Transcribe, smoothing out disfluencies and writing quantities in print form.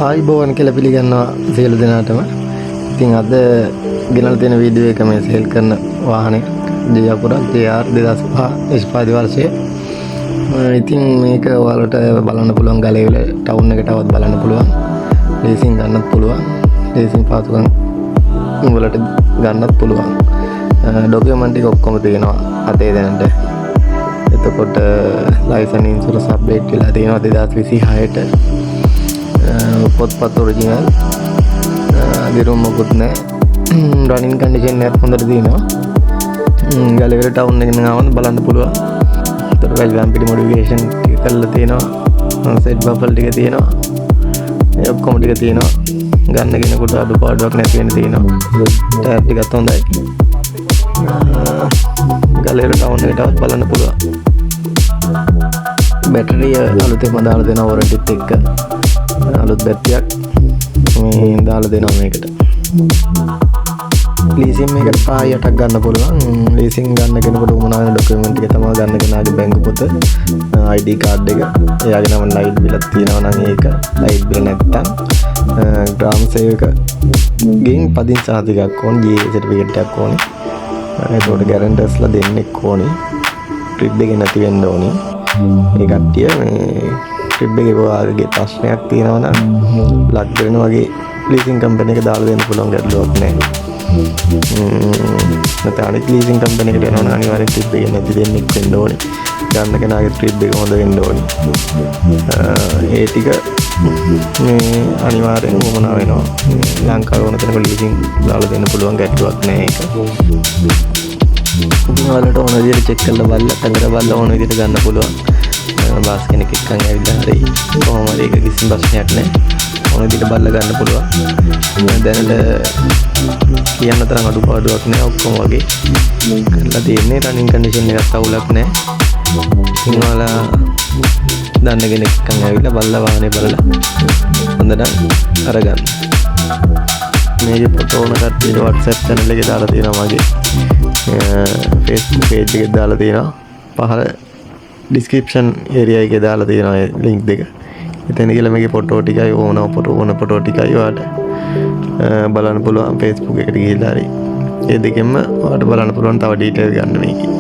ආයිබෝවන් කියලා පිළිගන්නවා සියලු දෙනාටම. ඉතින් අද ගෙනල්ලා තියෙන වීඩියෝ එක මේ සේල් කරන වාහනේ ජයපුරා JR 2005 නිෂ්පාදිත වර්ෂයේ. ඉතින් මේක ඔයාලට බලන්න පුළුවන් ගලේවල ටවුන් එකටවත් බලන්න පුළුවන්. ලීසින් ගන්නත් පුළුවන්. ලීසින් පාසුකම් වලට ගන්නත් පුළුවන්. ඩොකියුමන්ට් ටික ඔක්කොම තියෙනවා අතේ දැනට. එතකොට ලයිසන් ඉන්ෂුරන්ස් අප්ඩේට් වෙලා තියෙනවා 2026ට. පොත්පත් ඔරිජිනල් දිරුම් මොකුත් නැහැ. රනින් කන්ඩිෂන් එකත් හොඳට තියෙනවා. ගලේවල ටවුන් එකෙන් ආවම බලන්න පුළුවන්. ඒතර වෙල් වැම්පිලි මොඩිෆිකේෂන් ටික කරලා තියෙනවා. සෙට් බබල් ටික තියෙනවා. මේ ඔක්කොම ටික තියෙනවා. ගන්න කෙනෙකුට අඩුපාඩුවක් නැති වෙන්න තියෙනවා. ටයර් ටිකත් හොඳයි. ගලේවල ටවුන් එකටවත් බලන්න පුළුවන්. බැටරිය අලුතෙන්ම දාලා දෙනවා වොරන්ටිත් එක්ක. අලුත් බැටරියක් මේ දාලා දෙනවා මේකට. ලීසින් මේකට පා 8ක් ගන්න පුළුවන්. ලීසින් ගන්න කෙනෙකුට උමනා වෙන ඩොකියුමන්ට් ටික තමයි ගන්න කෙනාගේ බැංකු පොත, ID කාඩ් එක, එයාගේ නම ලයිට් බිලක් තියෙනවා නම් ඒක, ලයිට් බිල නැත්තම් ග්‍රාම් සේවක ගෙන් පදින් සාතිකයක් ඕන, GA සර්ටිෆිකේට් එකක් ඕනේ. ඒකට ගැරන්ටර්ස්ලා දෙන්නෙක් ඕනේ. ට්‍රිප් එකේ නැති වෙන්න ඕනේ. ඒ කට්ටිය මේ ට්‍රිප් එකේ ඔයාලගේ ප්‍රශ්නයක් තියෙනවා නම් ලක් කරන වගේ ලීසින් කම්පැනි එක දාලා දෙන්න පුළුවන්, ගැටලුවක් නැහැ. නැත්නම් අනිත් ලීසින් කම්පැනි එකට යනවා නම් අනිවාර්යෙන් ට්‍රිප් එකේ නැති දෙන්නෙක් වෙන්න ඕනේ. ගන්න කෙනාගේ ට්‍රිප් එක හොඳ වෙන්න ඕනේ. ඒ ටික මේ අනිවාර්යෙන් වමනා වෙනවා. ලංකාවේ ඕන කෙනෙකුට ලීසින් දාලා දෙන්න පුළුවන්, ගැටලුවක් නැහැ ඒක. ඔයාලට ඕන විදිහට චෙක් කරලා බලලා තංගර බලලා ඕන විදිහට ගන්න පුළුවන්. බාස් කෙනෙක් එක්කන් ඇවිල්ලා හරි කොහොම හරි ඒක කිසිම ප්‍රශ්නයක් නැහැ. ඕන විදිහට බලලා ගන්න පුළුවන්. දැනට කියන්න තරම් අඩුපාඩුවක් නැහැ. ඔක්කොම වගේ කරලා තියෙන්නේ. රනින් කන්ඩිෂන් එකත් අවුලක් නැහැ. ඉතින් ඔයාලා දන්න කෙනෙක් එක්කන් ඇවිල්ලා බලලා වාහනේ බලලා හොඳ නම් අරගන්න. මේකේ ෆොටෝ ඕන කට්ටියට WhatsApp channel එකේ දාලා තියෙනවා මගේ. Facebook page එකේ දාලා තියෙනවා. පහළ description area එකේ දාලා තියෙනවා ඒ link දෙක. එතන ගිහලා මේකේ ෆොටෝ ටිකයි ඕන ෆොටෝ ටිකයි ඔයාලට බලන්න පුළුවන්. Facebook එකට ගිහලා හරි ඒ දෙකෙන්ම ඔයාලට බලන්න පුළුවන් තව detail ගන්න මේකේ.